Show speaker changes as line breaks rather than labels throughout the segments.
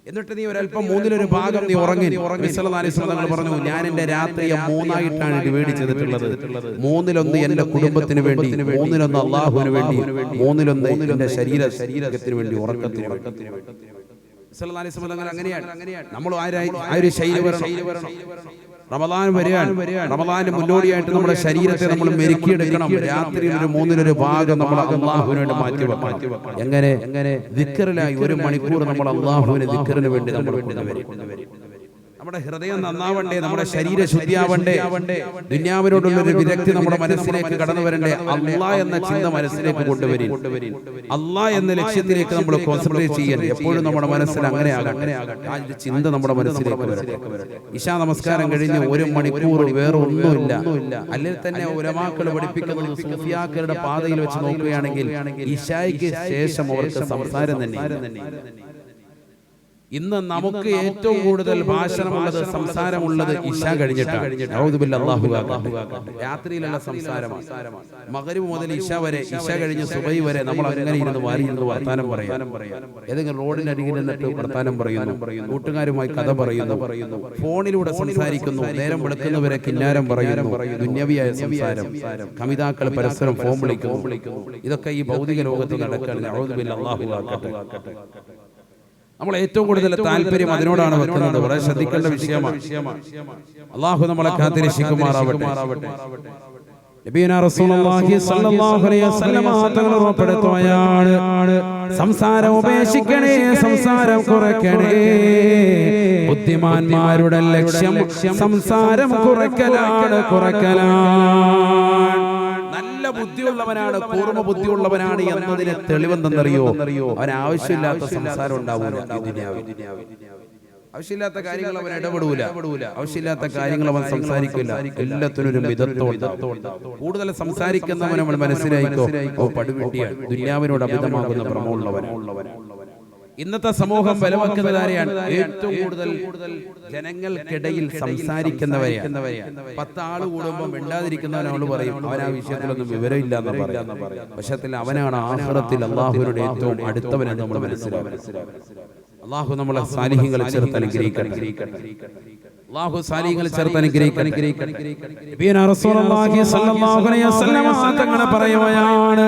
എന്നിട്ട് നീ ഒരല്പം മൂന്നിലൊരു ഭാഗം നീ ഉറങ്ങി. തങ്ങൾ പറഞ്ഞു, ഞാൻ എന്റെ രാത്രിയെ മൂന്നായിട്ടാണ് ഡിവൈഡ് ചെയ്തിട്ടുള്ളത്. മൂന്നിലൊന്ന് എന്റെ കുടുംബത്തിന് വേണ്ടി, മൂന്നിലൊന്ന് അള്ളാഹുവിന് വേണ്ടി, മൂന്നിലൊന്ന് എന്റെ ശരീരത്തിന് വേണ്ടി, ഉറക്കത്തിന് വേണ്ടി. അങ്ങനെയാണ് നമ്മൾ ആ ഒരു ശൈലി വരണം. റമദാൻ വരികയാണ്. റമദാന് മുന്നോടിയായിട്ട് നമ്മുടെ ശരീരത്തെ നമ്മൾ മെരുക്കിയെടുക്കണം. രാത്രി ഒരു മൂന്നിലൊരു ഭാഗം നമ്മൾ അള്ളാഹുവിന് വേണ്ടി മാറ്റിവെക്കണം. എങ്ങനെ ദിക്റിലായി 1 മണിക്കൂർ നമ്മൾ അള്ളാഹുവിന് ദിക്റിന് വേണ്ടി നമ്മൾ കൊണ്ടുവരും. നമ്മുടെ ഹൃദയം നന്നാവണ്ടേ, നമ്മുടെ ശരീര ശുദ്ധിയാവണ്ടേ, ദുനിയാവിനോടുള്ള ഒരു വിരക്തി നമ്മുടെ മനസ്സിലേക്ക് കടന്നു വരണ്ടേ. അള്ളാഹ് എന്ന ചിന്ത മനസ്സിലേക്ക് കൊണ്ടുവരും. അള്ളാഹ് എന്ന ലക്ഷ്യത്തിലേക്ക് നമ്മൾ കോൺസെൻട്രേറ്റ് ചെയ്യാൻ എപ്പോഴും നമ്മുടെ മനസ്സിൽ അങ്ങനെ ആകട്ടെ. ആ ചിന്ത നമ്മുടെ മനസ്സിലേക്ക് വരട്ടെ. ഇശാ നമസ്കാരം കഴിഞ്ഞ് 1 മണിക്കൂർ വേറെ ഒന്നുമില്ല. അല്ലെങ്കിൽ തന്നെ ഉലമാക്കൾ പഠിപ്പിക്കുന്നത് സൂഫിയാക്കളുടെ പാതയിൽ വെച്ച് നോക്കുകയാണെങ്കിൽ ഇശായ്ക്ക് ശേഷം അവർക്ക് സംസാരം തന്നെ. ഇന്ന് നമുക്ക് ഏറ്റവും കൂടുതൽ ഭാഷണമുള്ളത്, സംസാരമുള്ളത് ഇശാ കഴിഞ്ഞിട്ടാണ്. രാത്രിയിലുള്ള സംസാരമാണ്. മഗ്രിബ് മുതൽ ഇശ വരെ, ഇശ കഴിഞ്ഞ് സുബഹി വരെ നമ്മൾ അങ്ങനെ ഇരുന്ന് വാരിയിരുന്ന് വർത്താനം പറയാം. ഏതെങ്കിലും റോഡിന്റെ അരികിൽ നിന്നിട്ട് വർത്താനം പറയുന്നു, കൂട്ടുകാരുമായി കഥ പറയുന്നു, ഫോണിലൂടെ സംസാരിക്കുന്നു, നേരം വെളുക്കുന്നവരെ കിന്നാരം പറയുന്നു, ദുന്യവിയായ സംസാരം, കവിതാക്കൾ പരസ്പരം ഫോൺ വിളിക്കുന്നു. ഇതൊക്കെ ഈ ഭൗതിക ലോകത്ത് നടക്കുകയാണ്. അല്ലാഹു ആക്കട്ടെ. നമ്മൾ ഏറ്റവും കൂടുതൽ താല്പര്യം അതിനോടാണ് വെക്കുന്നത്. വളരെ ശ്രദ്ധിക്കേണ്ട വിഷയമാണ്. അള്ളാഹു നമ്മളെ കാത്തിരക്ഷിക്കുമാറാവട്ടെ. നബിയനാ റസൂലുള്ളാഹി സ്വല്ലല്ലാഹു അലൈഹി വസല്ലം തങ്ങൾ ഉറപ്പെടുത്തുകയാണ്, സംസാരം ഉപേക്ഷിക്കണേ, സംസാരം കുറയ്ക്കണേ. ബുദ്ധിമാന്മാരുടെ ലക്ഷ്യം സംസാരം കുറയ്ക്കലാണ്. നല്ല ബുദ്ധിയുള്ളവനാണ്, പൂർണ്ണ ബുദ്ധിയുള്ളവനാണ് എന്നതിന് തെളിവെന്തെന്നറിയോ? അവൻ ആവശ്യമില്ലാത്ത സംസാരം ഉണ്ടാവൂല. ആവശ്യമില്ലാത്ത കാര്യങ്ങൾ അവൻ ഇടപെടൂല. ആവശ്യമില്ലാത്ത കാര്യങ്ങൾ അവൻ സംസാരിക്കില്ല. എല്ലാത്തിനും ഒരു മിതത്വമുണ്ട്. കൂടുതൽ സംസാരിക്കുന്നവൻ നമ്മൾ മനസ്സിലായിക്കോ, പടുവിട്ടിയാണ്, ദുനിയാവിനോട് അമിതമാകുന്ന ഭ്രമമുള്ളവനാണ്. ഇന്നത്തെ സമൂഹം ബലവെക്കുന്നതാരെയാണ്? ഏറ്റവും കൂടുതൽ ജനങ്ങൾക്കിടയിൽ സംസാരിക്കുന്നവരെയാണ്. 10 ആള് കൂടുമ്പോൾ മിണ്ടാതിരിക്കുന്നവനോട് പറയും അവൻ ആ വിഷയത്തിലൊന്നും വിവരമില്ല എന്ന് പറയാം. പക്ഷേ അവനാണ് ആഖിറത്തിൽ അള്ളാഹുവിനോട് ഏറ്റവും അടുത്തവനെന്ന് നമ്മൾ മനസ്സിലാക്കുക. അള്ളാഹു നമ്മളെ സാലിഹ്യങ്ങളെ ചേർത്ത് അനുഗ്രഹിക്കട്ടെ. അല്ലാഹു സാലിഹ്യങ്ങളെ ചേർത്ത് അനുഗ്രഹിക്കട്ടെ. നബിയനാ റസൂലുള്ളാഹി സ്വല്ലല്ലാഹു അലൈഹി വസല്ലം തങ്ങൾ പറയുകയാണ്,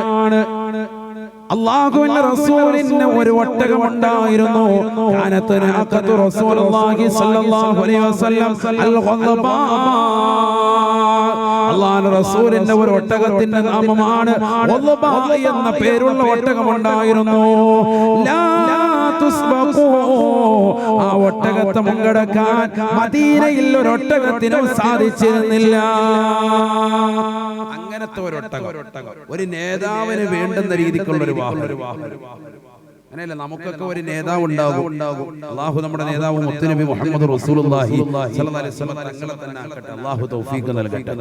അല്ലാഹുവിന്റെ റസൂലിന് ഒരു ഒട്ടകമുണ്ടായിരുന്നു. കാനത്ത് നാഖത്തു റസൂലുള്ളാഹി സ്വല്ലല്ലാഹു അലൈഹി വസല്ലം അൽ-ഖദ്ബാ. അല്ലാഹുവിന്റെ റസൂലിന്റെ ഒരു ഒട്ടകത്തിന്റെ നാമമാണ് ഖദ്ബാ എന്ന പേരുള്ള ഒട്ടകമുണ്ടായിരുന്നു. ലാ തുസ്ബഖൂ. ആ ഒട്ടകത്തെ മുങ്കടക്കാൻ മദീനയിൽ ഒരു ഒട്ടകത്തിനും സാധിച്ചിരുന്നില്ല. അങ്ങനത്തെ ഒരു ഒട്ടകം, ഒരു നേതാവിന് വേണ്ടുന്ന രീതിക്കുള്ള ഒരു വാഹനം. അങ്ങനെയല്ല, നമുക്കൊക്കെ ഒരു നേതാവ് ഉണ്ടാകും. അല്ലാഹു നമ്മുടെ നേതാവ് മുത്തുനബി മുഹമ്മദ് റസൂലുള്ളാഹി സ്വല്ലല്ലാഹു അലൈഹി വസല്ലം തങ്ങളെ തന്നെ ആക്കട്ടെ. അല്ലാഹു തൗഫീഖ് നൽകട്ടെ.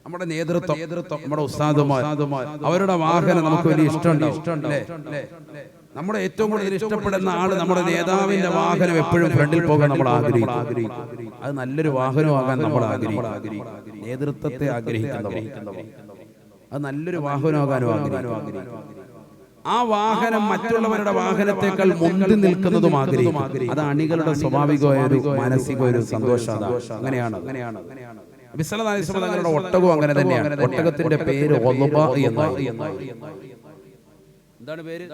നമ്മുടെ നേതൃത്വം, നമ്മുടെ ഉസ്താദുമാർ, അവരുടെ വാഹനം നമുക്ക് വലിയ ഇഷ്ടമുണ്ടാവും. നമ്മുടെ ഏറ്റവും കൂടുതൽ ഇഷ്ടപ്പെടുന്ന ആള് നമ്മുടെ നേതാവിന്റെ വാഹനം എപ്പോഴും ഫ്രണ്ടിൽ പോകാൻ നമ്മൾ ആഗ്രഹിക്കും. അത് നല്ലൊരു വാഹനമാകാൻ നമ്മൾ ആഗ്രഹിക്കും. നേതൃത്വത്തെ ആഗ്രഹിക്കുന്നവർ അത് നല്ലൊരു വാഹനമാകാനും ആഗ്രഹിക്കും. ആ വാഹനം മറ്റുള്ളവരുടെ വാഹനത്തെക്കാൾ മുൻപിൽ നിൽക്കുന്നതും ആഗ്രഹിക്കും. അത് അണികളുടെ സ്വാഭാവികമായ ഒരു മാനസിക ഒരു സന്തോഷം. അങ്ങനെയാണ്. നബി സല്ലല്ലാഹു അലൈഹി വസല്ലം തങ്ങളുടെ ഒട്ടകവും അങ്ങനെ തന്നെയാണ്. ഒട്ടകത്തിന്റെ പേര് ഖദ്ബാ എന്നാണ്. എന്താണ് പേര്?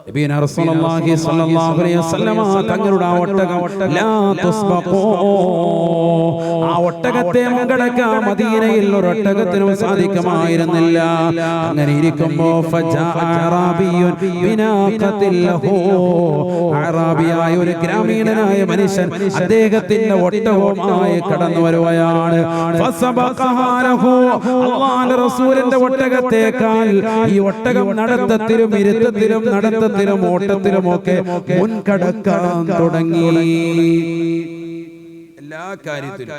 നബിയനാ റസൂലുള്ളാഹി സ്വല്ലല്ലാഹു അലൈഹി വസല്ലം തങ്ങളുടെ ആ ഒട്ടകം ലാ തുസ്ബഖൂ. ആ ഒട്ടകത്തെ മുങ്കടക്കാൻ മദീനയിൽ ഒരു ഒട്ടകത്തിനും സാധിക്കുമായിരുന്നില്ല. അങ്ങനെ ഇരിക്കുമ്പോൾ ഫജാ അറാബിയുൻ ബിനാഖത്തിൽ ലഹു. അറാബിയായ ഒരു ഗ്രാമീണനായ മനുഷ്യൻ അദ്ദേഹത്തിന്റെ ഒട്ടകവുമായി കടന്നു വരുകയാണ്. ഫസബഖഹാ ലഹു. അല്ലാഹുവിന്റെ റസൂലിന്റെ ഒട്ടകത്തേക്കാൾ ഈ ഒട്ടകം നടത്തത്തിലും ഇരുത്തത്തിലും നടത്തത്തിലും ഓട്ടത്തിലും ഒക്കെ മുൻകടക്കാൻ തുടങ്ങി. എല്ലാ കാര്യത്തിലും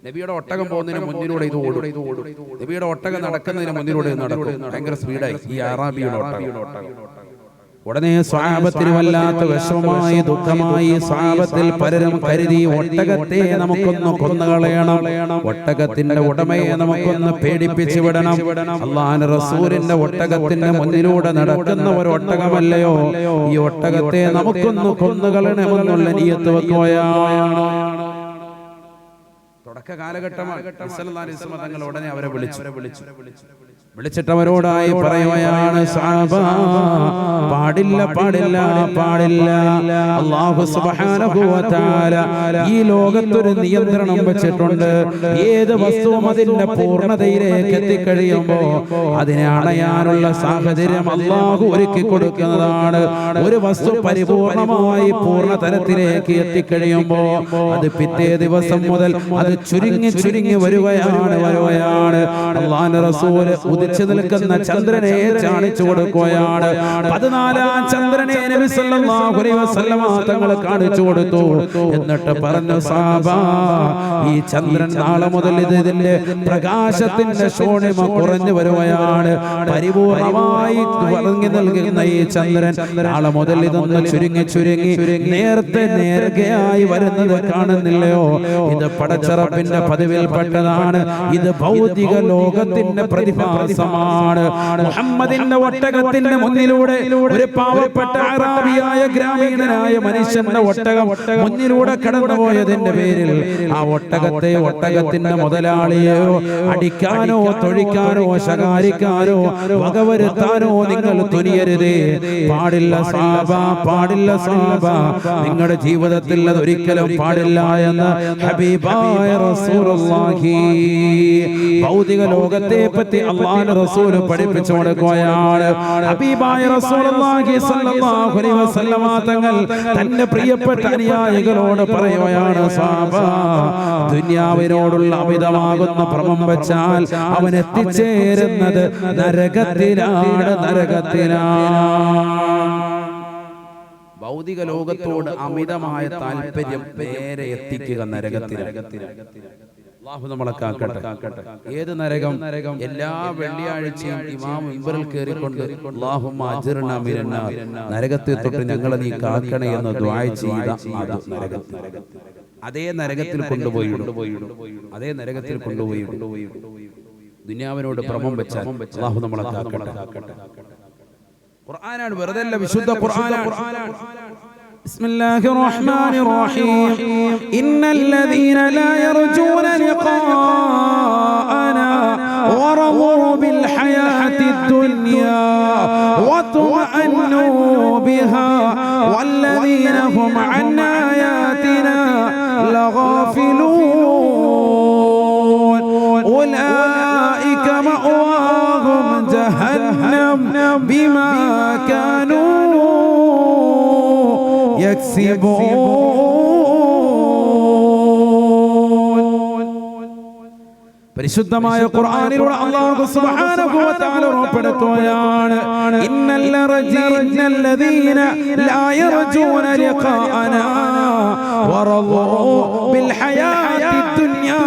നബിയുടെ ഒട്ടകം പോകുന്നതിന് മുന്നിലൂടെ ഇത് ഓടും. നബിയുടെ ഒട്ടകം നടക്കുന്നതിന് മുന്നിലൂടെ നടക്കും. ഭയങ്കര സ്പീഡായി ഈ അറാബിയുടെ ഒട്ടകം. ഉടനെ സ്വഹാബത്തിന് വല്ലാത്ത വിഷമമായി ദുഃഖമായി. സ്വഹാബത്തിൽ പലരും കരുതി ഒട്ടകത്തെ നമുക്കൊന്ന് കൊന്നുകളയണം, ഒട്ടകത്തിന്റെ ഉടമയെ നമുക്കൊന്ന് പേടിപ്പിച്ചു വിടണം. അല്ലാഹുവിന്റെ റസൂലിന്റെ ഒട്ടകത്തിന്റെ മുന്നിലൂടെ നടക്കുന്ന ഒരു ഒട്ടകമല്ലയോ, ഈ ഒട്ടകത്തെ നമുക്കൊന്ന് കൊന്നുകളയണമെന്നുള്ള നിയ്യത്ത് വെക്കുകയാണ്. തുടക്ക കാലഘട്ടമാണ്. തങ്ങൾ ഉടനെ അവരെ വിളിച്ചിട്ട് അവരോടായി പറയുകയാണ്, പാടില്ല പാടില്ല പാടില്ല. അല്ലാഹു സുബ്ഹാനഹു വ തആല ഈ ലോകത്തൊരു നിയന്ത്രണം വെച്ചിട്ടുണ്ട്. ഏത് വസ്തുവും അതിന്റെ പൂർണ്ണതയിലേക്ക് എത്തിക്കഴിയുമ്പോ അതിനെ അണയാനുള്ള സാഹചര്യം അല്ലാഹു ഒരുക്കി കൊടുക്കുന്നതാണ്. ഒരു വസ്തു പരിപൂർണമായി പൂർണ്ണ തലത്തിലേക്ക് എത്തിക്കഴിയുമ്പോ അത് പിറ്റേ ദിവസം മുതൽ അത് ചുരുങ്ങി ചുരുങ്ങി വരികയാണ്. അല്ലാഹുവിന്റെ റസൂൽ ഉദിച്ചു നിൽക്കുന്ന ചന്ദ്രനെ കാണിച്ചു കൊടുക്കുകയാണ്. 14-ാം ചന്ദ്രനെ നബി സല്ലല്ലാഹു അലൈഹി വസല്ലമ തങ്ങൾ കാണിച്ചു കൊടുത്തു. എന്നിട്ട് പറഞ്ഞു, സഹാബാ, ഈ ചന്ദ്രൻ നാളെ മുതൽ ഇതിന്റെ പ്രകാശത്തിന്റെ ശോണിമ കുറഞ്ഞു വരുകയാണ്. പരിപൂർണമായി വളർന്നു നൽകുന്ന ഈ ചന്ദ്രൻ നാളെ മുതൽ ഇതൊന്ന് ചുരുങ്ങി ചുരുങ്ങി നേർഗയായി വരുന്നത് കാണുന്നില്ലയോ? ഇത് പടച്ചറപ്പിന്റെ പതിവിൽപ്പെട്ടതാണ്. ഇത് ഭൗതിക ലോകത്തിന്റെ പ്രതിഭാസമാണ്. മുഹമ്മദിന്റെ ഒട്ടകത്തിന്റെ മുന്നിലൂടെ ഒരു പാവപ്പെട്ട അറാബിയായ ഗ്രാമീണനായ മനുഷ്യന്റെ ഒട്ടകം മുന്നിലൂടെ കടന്നുപോയതിന്റെ പേരിൽ ആ ഒട്ടകത്തിന്റെ മുതലാളിയെയോ അടിക്കാനോ തൊഴിക്കാനോ ശകാരിക്കാനോ വകവരുത്താനോ നിങ്ങൾ തുനിയരുതേ. പാടില്ല സഹാബ, പാടില്ല സഹാബ. നിങ്ങളുടെ ജീവിതത്തിൽ അത് ഒരിക്കലും പാടില്ല എന്ന് ഹബീബായ റസൂലുള്ളാഹി ഭൗതിക ലോകത്തെ പറ്റി അല്ലാഹുവിന്റെ റസൂൽ പഠിപ്പിച്ചു കൊടുക്കുകയാണ്. ഹബീബായ റസൂലുള്ളാഹി സ്വല്ലല്ലാഹു അലൈഹി വസല്ലമ തങ്ങൾ തന്റെ പ്രിയപ്പെട്ട അനുയായികളോട് പറയുകയാണ്, സഹാബ, ദുനിയാവിനോടുള്ള അമിതമാകുന്ന ഭ്രമം വെച്ചാൽ അവൻ എത്തിച്ചേരുന്നത് നരകത്തിലാണ്. ഭൗതിക ലോകത്തോട് അമിതമായ താല്പര്യം നേരെ എത്തിക്കുക നരകത്തിലാണ്. അല്ലാഹു നമ്മളെ കാക്കട്ടെ. ഏത് നരകം? എല്ലാ വെള്ളിയാഴ്ചയും ഇമാം മിമ്പറിൽ കയറിക്കൊണ്ട് അല്ലാഹുമ്മ അജ്ർനാ മിനന്നാർ, നരകത്തെ തൊട്ട് ഞങ്ങളെ നീ കാക്കണേ എന്ന് ദുആ ചെയ്ത നരകം. അതേ നരകത്തിൽ കൊണ്ടുപോയി ദുനിയാവിനോട് ഭ്രമം വെച്ചാൽ അല്ലാഹു നമ്മളെ കാക്കട്ടെ. ഖുർആനാണ്, വെറുതെ അല്ല, വിശുദ്ധ ഖുർആനാണ്. بسم الله الرحمن الرحيم إن الذين لا يرجون لقاءنا ورضوا بالحياة الدنيا واطمأنوا بها والذين هم عن آياتنا لغافلون أولئك مأواهم جهنم بما كانوا പരിശുദ്ധമായ ഖുർആനിലൂടെ അല്ലാഹു സുബ്ഹാനഹു വ തആല ഉറപ്പെടുത്തുകയാണ്, ഇന്നല്ലദീന ലാ യർജൂന ലിഖാഅനാ വറളൂ ബിൽ ഹയാത്തി ദുനിയാ.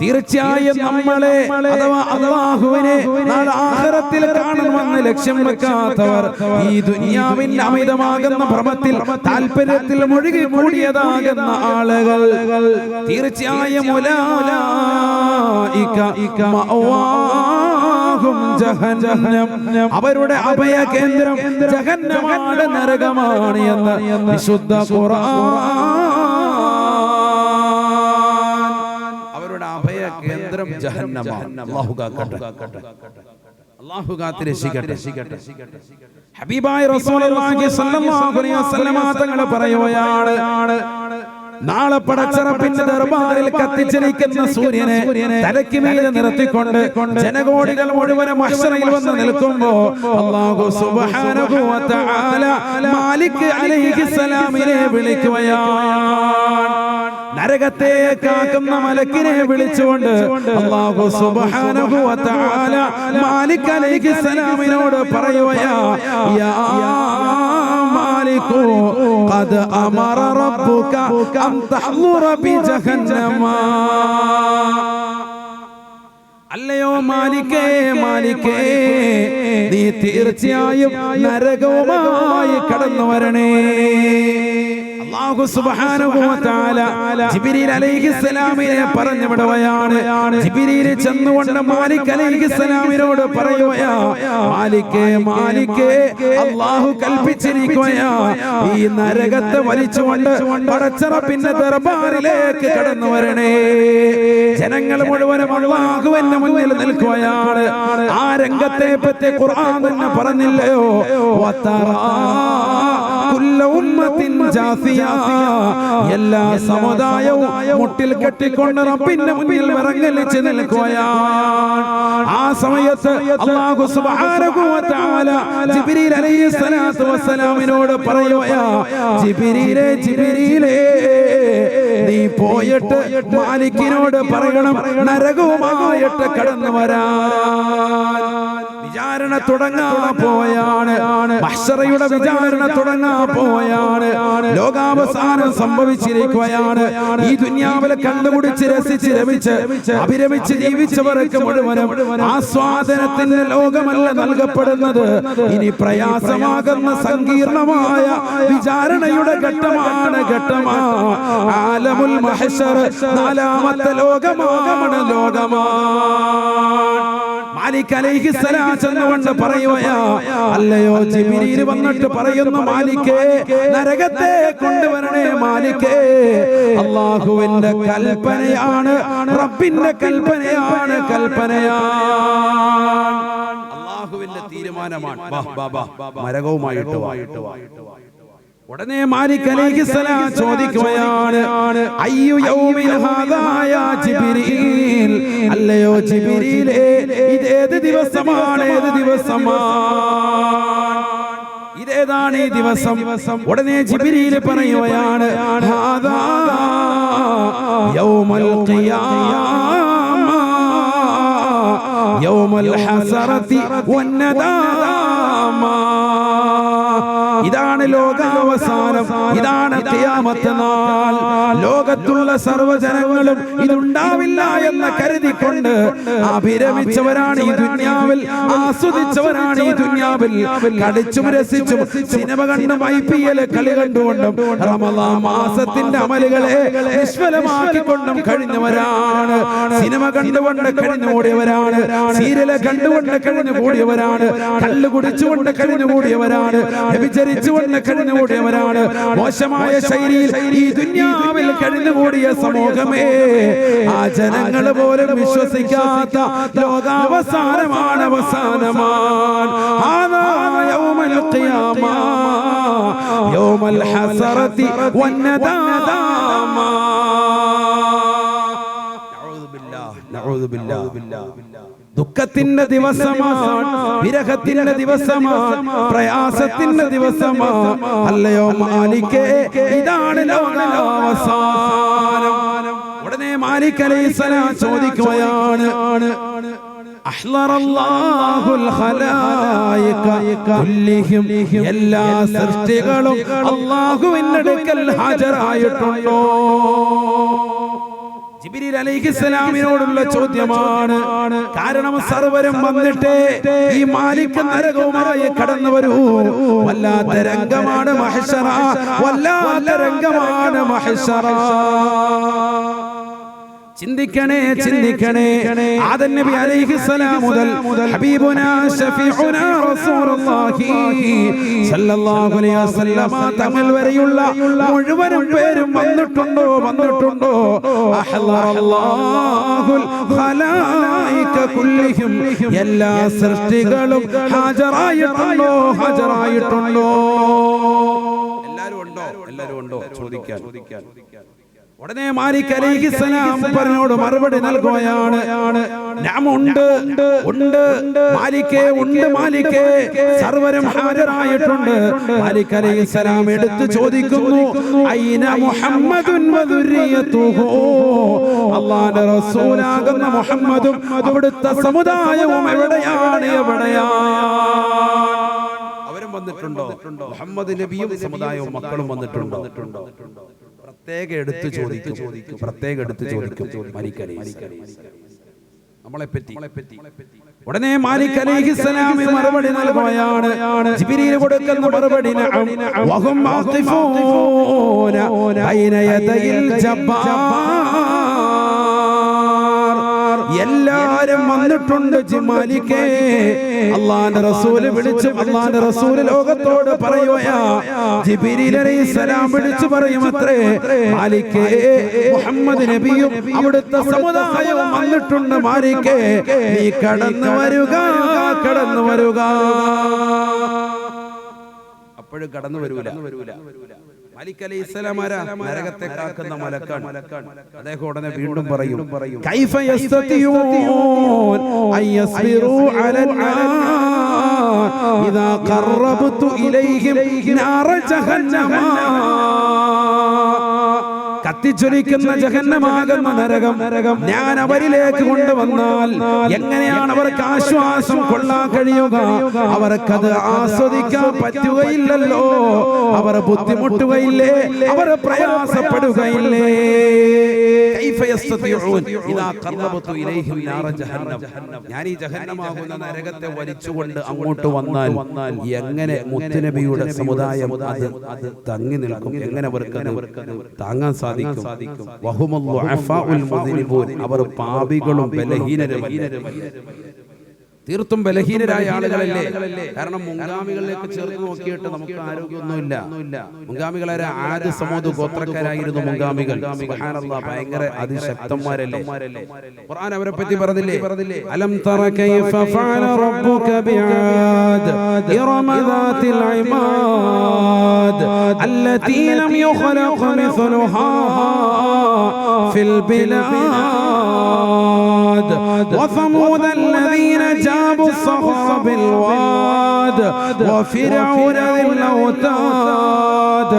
തീർച്ചയായും നമ്മളെ അഥവാ അല്ലാഹുവിനെ നാളെ ആഖിറത്തിൽ കാണണമെന്ന് ലക്ഷ്യം വെക്കാത്തവർ, ഈ ദുനിയാവിന്റെ അമിതമാകുന്ന ഭ്രമത്തിൽ താല്പര്യത്തിൽ മുഴുകി കൂടിയതാകുന്ന ആളുകൾ, തീർച്ചയായും ഉലൈക മഅവാഹും ജഹന്നം, അവരുടെ അഭയ കേന്ദ്രം ജഹന്നമാണ്, നരകമാണ് എന്ന് വിശുദ്ധ ഖുർആൻ. കേന്ദ്രം ജഹന്നമാണ്. അല്ലാഹു കാക്കട്ടെ, അല്ലാഹു കാത്തിരക്ഷിക്കട്ടെ. ഹബീബായ റസൂലുള്ളാഹി സ്വല്ലല്ലാഹു അലൈഹി വസല്ലമ തങ്ങൾ പറയുകയാണ്, നാളെ പടച്ചറപ്പിന്റെ ദർബാറിൽ കത്തിച്ചിരിക്കുന്ന സൂര്യനെ തലയ്ക്ക് മീതെ നിർത്തിക്കൊണ്ട് ജനകോടികൾ മുഴുവൻ മഹ്ശറയിൽ വന്ന് നിൽക്കുമ്പോ അല്ലാഹു സുബ്ഹാനഹു വ തആല മാലിക് അലൈഹിസ്സലാമിനെ വിളിക്കുകയാണ്. നരകത്തെ കാക്കുന്ന മലക്കിനെ വിളിച്ചുകൊണ്ട് അല്ലാഹു സുബ്ഹാനഹു വ തആല മാലിക് അലൈഹിസ്സലാമിനോട് പറയുകയാ, യാ മാലികു ഖദ് അമറ റബ്ബുക അൻ തഹ്ളുറ ബി ജഹന്നമ. അല്ലയോ മാലിക്കേ മാലിക്കേ, നീ തീർച്ചയായും നരകവുമായി കടന്നു വരണേ. അല്ലാഹു സുബ്ഹാനഹു വ തആല ജിബ്രീൽ അലൈഹിസ്സലാമിനെ പറഞ്ഞു വിടുകയാണ്. ജിബ്രീൽ ചെന്നുകൊണ്ട് മാലിക് അലൈഹിസ്സലാമിനോട് പറയുകയാ, മാലിക്കേ മാലിക്കേ, അല്ലാഹു കൽപ്പിച്ചിരിക്കുകയാ, ഈ നരകത്തെ വലിച്ചുകൊണ്ട് പടച്ച റബ്ബിന്റെ ദർബാറിലേക്ക് കടന്നു വരണേ. ജനങ്ങൾ മുഴുവനും അല്ലാഹുവിന്റെ മുന്നിൽ നിൽക്കുകയാണ്. ആ രംഗത്തെ പറ്റി ഖുർആൻ തന്നെ പറഞ്ഞില്ലയോ, വതറാ കുല്ല ഉമ്മത്തിൻ ജാസിയ, എല്ലാ സമുദായവും മുട്ടിൽ കെട്ടിക്കൊണ്ട് റബ്ബിന്റെ മുന്നിൽ വിറങ്ങലിച്ച് നിൽക്കുകയാണ്. ആ സമയത്ത് അല്ലാഹു സുബ്ഹാനഹു വ തആല ജിബ്രീൽ അലൈഹിസ്സലാത്തു വസ്സലാമിനോട് പറയുകയാ, ജിബ്രീലേ ജിബ്രീലേ, നീ പോയിട്ട് മാലിക്കിനോട് പറയണം നരകവുമായിട്ട് കടന്നു വരാൻ. വിചാരണ തുടങ്ങാൻ പോയാണ്, മഹ്ശറയുടെ വിചാരണ തുടങ്ങാൻ പോയാണ്. ലോകാവസാനം സംഭവിച്ചിരിക്കുകയാണ്. ഈ ദുനിയാവിലെ കണ്ടുപിടിച്ച് രസിച്ച് രമിച്ച് അഭിരമിച്ച് ജീവിച്ചവർക്ക് മുഴുവനും ആസ്വാദനത്തിന്റെ ലോകമല്ല നൽകപ്പെടുന്നത്. ഇനി പ്രയാസമാകുന്ന സങ്കീർണമായ വിചാരണയുടെ ഘട്ടമാണ്. ആലമുൽ മഹ്ശർ, നാലാമത്തെ ലോകമാണ്. മാലിക് അലൈഹിസ്സലാം ചെന്നുകൊണ്ട് പറയുകയാ, അല്ലയോ ജിബ്രീൽ വന്നിട്ട് പറയുന്നു, മാലിക്കേ നരകത്തെ കൊണ്ടുവരണേ. മാലിക്കേ, അല്ലാഹുവിന്റെ കൽപ്പനയാണ്, റബ്ബിന്റെ കൽപ്പനയാണ്. അല്ലാഹുവിന്റെ തീരുമാനമാണ്. നരകവുമായിട്ട് ഉടനെ മാലിക് അലൈഹിസ്സലാം ചോദിക്കുകയാണ്, അയ്യു യൗമിൻ ഹാദാ യാ ജിബ്രീൽ, അല്ലയോ ജിബ്രീലേ, ഇതേത് ദിവസമാണ്? ഏത് ദിവസമാണ്? ഇതേതാണ് ഈ ദിവസം? ഉടനെ ജിബ്രീൽ പറയുകയാണ്, ഹാദാ യൗമുൽ ഖിയാമ യൗമുൽ ഹസറതി വന്നദാമ. ഇതാണ് ലോകാവസാനം, ഇതാണ് ഖിയാമത്ത് നാൾ. ലോകത്തുള്ള സർവ്വജനങ്ങളും ഇതുണ്ടാവില്ല എന്ന് കരുതിക്കൊണ്ട് അഭിരമിച്ചവരാണ് ഈ ദുനിയാവിൽ, ആസ്വദിച്ചവരാണ് ഈ ദുനിയാവിൽ. കളിച്ചും രസിച്ചും സിനിമ കണ്ടും IPL കളി കണ്ടുകൊണ്ടും റമളാൻ മാസത്തിന്റെ അമലുകളെ നിഷ്ഫലമാക്കിക്കൊണ്ടും കഴിഞ്ഞവരാണ്. സിനിമ കണ്ടുകൊണ്ട് കഴിഞ്ഞുകൂടിയവരാണ്, സീരിയല് കണ്ടുകൊണ്ട് കഴിഞ്ഞുകൂടിയവരാണ്, കള്ളു കുടിച്ചുകൊണ്ട് കഴിഞ്ഞുകൂടിയവരാണ്, വ്യഭിചരിച്ചുകൊണ്ട് കഴിഞ്ഞുകൂടിയവരാണ്. മോശമായ ശൈലിയിൽ ഈ ദുനിയാവിൽ കഴിഞ്ഞുകൂടിയ സമൂഹമേ, ആ ജനങ്ങൾ പോലും വിശ്വസിക്കാത്ത ലോകാവസാനമാണ്, അവസാനമാണ്. യൗമുൽ ഖിയാമ യൗമുൽ ഹസറതി വന്നദാമ. നഊദു ബില്ലാഹ്. ദുഃഖത്തിന്റെ ദിവസമാണ്, വിരഹത്തിന്റെ ദിവസമാണ്, പ്രയാസത്തിന്റെ ദിവസമാണ്. അല്ലയോ മാലിക്കേ, ഇതാണ് ലോകാവസാനം. ഉടനെ മാലിക് അലൈഹിസ്സലാം ചോദിക്കുകയാണ്, അഹ്ളറല്ലാഹുൽ ഖലായിക കുല്ലിഹിം, എല്ലാ സൃഷ്ടികളും അല്ലാഹുവിന്റെ അടുക്കൽ ഹാജരായിട്ടുണ്ടോ? ജിബ്രീൽ അലൈഹിസ്സലാമിനോടുള്ള ചോദ്യമാണ്. കാരണം സർവരും വന്നിട്ട് ഈ മാലിക് നരകവുമായി കടന്നു വരൂ. വല്ലാത്ത രംഗമാണ് മഹ്ശറ, വല്ലാത്ത രംഗമാണ് മഹ്ശറ. ചിന്തിക്കണേ, ചിന്തിക്കണേ. ആദം നബി അലൈഹിസ്സലാം മുതൽ ഹബീബുനാ ശഫീഉനാ റസൂലുള്ളാഹി സ്വല്ലല്ലാഹു അലൈഹി വസല്ലമ തങ്ങൾ വരെയുള്ള മുഴുവനും പേരും വന്നിട്ടുണ്ടോ? അഹ്ളറല്ലാഹുൽ ഖലായിക കുല്ലിഹിം, എല്ലാ സൃഷ്ടികളും ഹാജരായിട്ടുണ്ടോ? എല്ലാവരും ഉണ്ടോ? ചോദിക്കാൻ. ഉടനെ മാലിക് അലൈഹിസ്സലാം പറഞ്ഞോട് മറുപടി നൽകുകയാണ്, ഉണ്ട് മാലിക്കേ, ഉണ്ട് മാലിക്കേ, സർവരും ഹാജരായിട്ടുണ്ട്. മാലിക് അലൈഹിസ്സലാം എടുത്തു ചോദിക്കുന്നു, ഐന മുഹമ്മദുൻ വദുരിയതുഹു, അല്ലാഹുവിന്റെ റസൂലാകുന്ന മുഹമ്മദും അവിടുത്തെ സമുദായവും എവിടെയാണ്? അവരും വന്നിട്ടുണ്ടോ? മുഹമ്മദ് നബിയും സമുദായവും മക്കളും വന്നിട്ടുണ്ടോ? പ്രത്യേകം എടുത്തു ചോദിക്കും. മാലിക് അലൈഹിസ്സലാം നമ്മളെ പറ്റി. ഉടനെ മാലിക് അലൈഹിസ്സലാം മറുപടി നൽകുകയാണ്. ജിബ്രീൽ കൊടുക്കുന്ന മറുപടി വഹും ആഖിഫൂന ബൈന യദയിൽ ജബ്ബാർ. എല്ലാരും വന്നിട്ടുണ്ട് മാലിക്കേ. അല്ലാഹുവിന്റെ റസൂല് വിളിച്ചു, അല്ലാഹുവിന്റെ റസൂല് ലോകത്തോട് പറയുകയാ. ജിബ്രീൽ അലൈഹിസ്സലാം വിളിച്ചു പറയുമത്രേ, മാലിക്കേ മുഹമ്മദ് നബിയും അവിടുത്തെ സമുദായവും വന്നിട്ടുണ്ട് മാലിക്കേ, നീ കടന്നു വരുക, കടന്നു വരുക. അപ്പോഴും കടന്നു വരൂല. മാലിക് അലൈഹിസ്സലാം നരകത്തെ കാക്കുന്ന മലക്കാണ്. അദ്ദേഹം ഉടനെ വീണ്ടും പറയും, കൈഫ യസ്തതിയൂൻ അയസ്ബിറു അലൽ നാർ ഇദാ ഖറബതു ഇലൈഹിം നാറ ജഹന്നമ. കത്തിച്ചൊലിക്കുന്ന ജഹന്നമാകുന്ന നരകം ഞാൻ അവരിലേക്ക് കൊണ്ടുവന്നാൽ എങ്ങനെയാണ് അവർക്ക് ആശ്വാസം കൊള്ളാൻ കഴിയുക? അവർക്കത് ആസ്വദിക്കാൻ പറ്റുകയില്ലല്ലോ. അവർ ബുദ്ധിമുട്ടുകയില്ലേ, അവർ പ്രയാസപ്പെടുകയില്ലേ. ഞാൻ ഈ ജഹന്നമാകുന്ന നരകത്തെ വലിച്ചുകൊണ്ട് അങ്ങോട്ട് വന്നാൽ എങ്ങനെ മുത്തുനബിയുടെ സമുദായം അത് തങ്ങി നിൽക്കും? എങ്ങനെ അവർക്ക് താങ്ങാൻ സാധിക്കും? അവർ പാപികളും ബലഹീനരുമല്ലേ? തീർത്തും ബലഹീനരായ ആളുകളല്ലേ? കാരണം മുൻഗാമികളിലേക്ക് ചേർത്ത് നോക്കിയിട്ട് നമുക്ക് ആരോഗ്യമൊന്നുമില്ല. മുൻഗാമികളായ ആദ് സമൂദ് ഗോത്രക്കാരായിരുന്നു മുൻഗാമികൾ. സുബ്ഹാനല്ലാഹ്, ഭയങ്കര അതിശക്തന്മാരല്ലേ? ഖുർആൻ അവരെ പറ്റി പറഞ്ഞില്ലേ? അലം തറ കൈഫ ഫഅല റബ്ബുക ബിആദ് ഇറമ ദാതിൽ ഇമാദ് അല്ലതി ലം യുഖലഖ മിസ്ലുഹാ ഫിൽ ബിലാദ് വസമൂദ الذين جابوا الصخر بالواد وفرعون ذي الأوتاد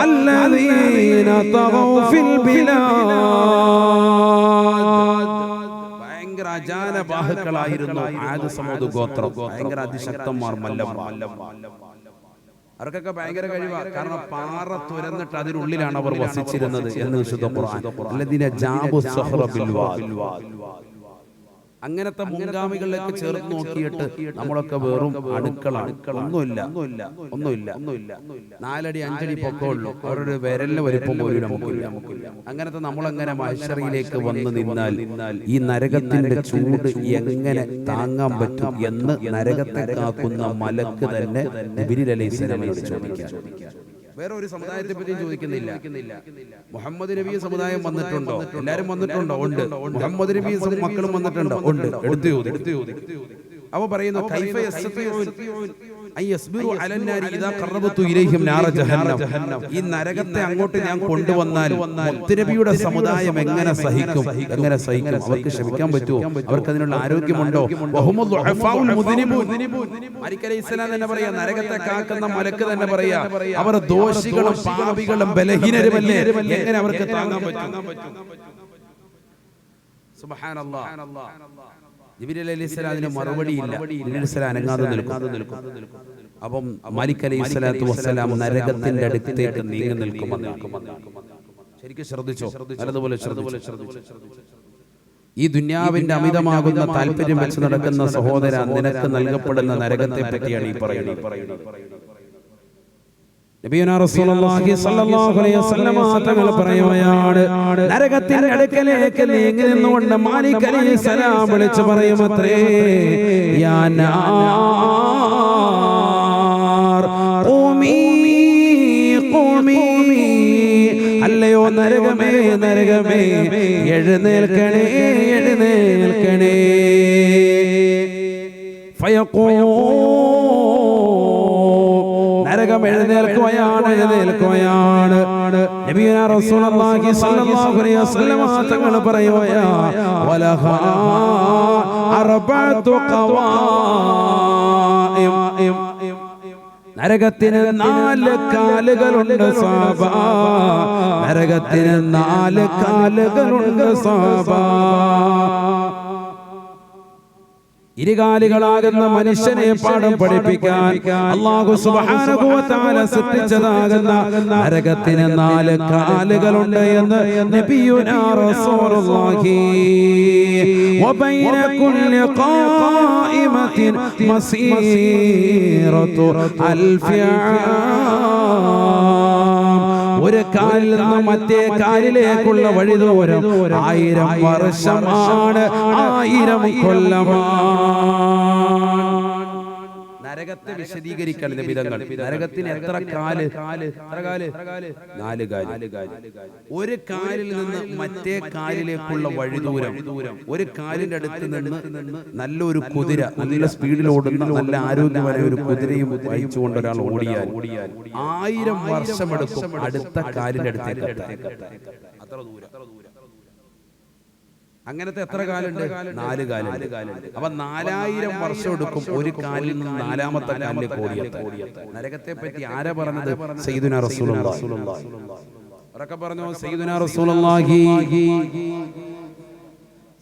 الذين طغوا في البلاد. ഭയങ്കര അജാനബാഹുക്കളായിരുന്നു ആദ് സമൂദ് ഗോത്രം. ഭയങ്കര അതിശക്തന്മാർ, മല്ലന്മാർ. അവർക്കൊക്കെ ഭയങ്കര കഴിവാണ്. കാരണം പാറ തുരന്നിട്ട് അതിനുള്ളിലാണ് അവർ വസിച്ചിരുന്നത് എന്ന് വിശുദ്ധ ഖുർആൻ. അല്ലദീന ജാബു സഹറ ബിൽവാദ്. അങ്ങനത്തെ മുൻഗാമികളിലേക്ക് ചേർത്ത് നോക്കിയിട്ട് നമ്മളൊക്കെ വെറും അടുക്കളാണ്. ഒന്നുമില്ല. 4 അടി 5 അടി പൊക്കമുള്ളൂ. അവരുടെ വിരലിന് വലിപ്പം പോലും നമുക്കില്ല. അങ്ങനത്തെ നമ്മളെങ്ങനെ മഹ്ശറിലേക്ക് വന്ന് നിന്നാൽ ഈ നരകത്തിന്റെ ചൂട് എങ്ങനെ താങ്ങാൻ പറ്റും എന്ന് നരകത്തെ കാക്കുന്ന മലക്ക് തന്നെ ജിബ്രീൽ അലൈഹിസ്സലാമിനോട് ചോദിക്കാം. വേറെ ഒരു സമുദായത്തെ പറ്റിയും ചോദിക്കുന്നില്ല. മുഹമ്മദ് നബി സമുദായം വന്നിട്ടുണ്ടോ? എല്ലാരും വന്നിട്ടുണ്ടോ? ഉണ്ട്. മുഹമ്മദ് നബി മക്കളും വന്നിട്ടുണ്ടോ? ഉണ്ട്. എടുത്തു ചോദിക്കും. അവ പറയുന്നു, കൈഫ യസ്തതിഊൻ അയസ്ബിറു അലൻ നാരി ഇദാ ഖറബതു ഇലൈഹിം നാറ ജഹന്നം. ഈ നരകത്തെ അങ്ങോട്ട് ഞാൻ കൊണ്ടുവന്നാൽ മുത്തുനബിയുടെ സമുദായം എങ്ങനെ സഹിക്കും? അവർക്ക് ക്ഷമിക്കാൻ പറ്റുമോ? അവർക്ക് അതിനുള്ള ആരോഗ്യമുണ്ടോ? വഹുമുൽ ദുഅഫാഉൽ മുദ്നിബൂൻ. മാലിക് അലൈഹിസ്സലാം തന്നെ പറയാ, നരകത്തെ കാക്കുന്ന മലക്ക് തന്നെ പറയാ, അവർ ദോഷികളും പാപികളും ബലഹീനരുമല്ലേ, എങ്ങനെ അവർക്ക് താങ്ങാൻ പറ്റും? സുബ്ഹാനല്ലാഹ്. ജിബ്രീൽ അലൈഹിസ്സലാം അതിന് മറുപടിയില്ല. ജിബ്രീൽ അലൈഹിസ്സലാം അനങ്ങാതെ നിൽക്കും. അപ്പം മാലിക് അലൈഹിസ്സലാത്തു വസ്സലാം നരകത്തിന്റെ അടുത്തേക്ക് നീങ്ങി നിൽക്കുമെന്ന് ശരിക്കും ശ്രദ്ധിച്ചോ? അതുപോലെ ശ്രദ്ധിച്ചു. ഈ ദുനിയാവിന്റെ അമിതമാകുന്ന താല്പര്യം വെച്ച് നടക്കുന്ന സഹോദര, നിനക്ക് നൽകപ്പെടുന്ന നരകത്തെ പറ്റിയാണ് ഈ പറയുന്നത്. നബിയുനാ റസൂലുള്ളാഹി സ്വല്ലല്ലാഹു അലൈഹി വസല്ലം തങ്ങൾ പറയുകയാണ്, നരകത്തിന്റെ അടുക്കലേക്ക് നീങ്ങി നിന്നുകൊണ്ട് മാലിക് അലൈഹിസ്സലാം വിളിച്ചു പറയുമത്രേ, യാ നാർ ഖൂമി ഖൂമി. അല്ലയോ നരകമേ, നരകമേ, എഴുന്നേൽക്കണേ, എഴുന്നേൽക്കണേ. ഫയഖൂൽ, നരകം എഴുന്നേൽക്കുകയാണ്. നബിയുനാ റസൂലുള്ളാഹി സ്വല്ലല്ലാഹു അലൈഹി വസല്ലം തങ്ങൾ പറയുകയാ, വലഹാ അർബഅതു ഖവാഇം. നരകത്തിന് 4 കാലുകളുണ്ട് സഹാബ. നരകത്തിന് 4 കാലുകളുണ്ട് സഹാബ. ഇരുകാലികളാകുന്ന മനുഷ്യനെ പാഠം പഠിപ്പിക്കാൻ അല്ലാഹു സുബ്ഹാനഹു വ തആല സൃഷ്ടിച്ചതാകുന്ന നരകത്തിന് 4 കാലുകളുണ്ട് എന്ന് നബിയുനാ റസൂലുള്ളാഹി വബൈന കുല്ലി ഖായിമത്തിൻ മസീറത്തു അൽഫി ഒരു കാലിൽ നിന്ന് മറ്റേ കാലിലേക്കുള്ള വഴി ദൂരം 1000 വർഷമാണ്, 1000 കൊല്ലമാണ്. നരകത്തെ വിശദീകരിക്കാൻ നിബിധങ്ങൾ നരകത്തിന് എത്ര കാല്? 4 കാല്. ഒരു കാലിൽ നിന്ന് മറ്റേ കാലിലേക്കുള്ള വഴി ദൂരം, ഒരു കാലിന്റെ അടുത്ത് നിന്ന് നല്ലൊരു കുതിര, നല്ല സ്പീഡിൽ ഓടുന്ന നല്ല ആരോഗ്യമായ ഒരു കുതിരയും വഹിച്ചുകൊണ്ട് ഒരാൾ ഓടിയാൽ 1000 വർഷമെടുക്കും അടുത്ത കാലിന്റെ അടുത്തേക്ക് അത്ര ദൂരം. അങ്ങനത്തെ എത്ര കാലുണ്ട്? 4 കാലുണ്ട്. അപ്പൊ 4000 വർഷം എടുക്കും ഒരു കാലിൽ നിന്ന് 4ാമത്തെ കാലിലേക്ക് ഓടിയെത്താൻ. നരകത്തെ പറ്റി ആരാ പറഞ്ഞത്? സയ്യിദുനാ റസൂലുള്ളാഹി. അവരൊക്കെ പറഞ്ഞു സയ്യിദുനാ റസൂലുള്ളാഹി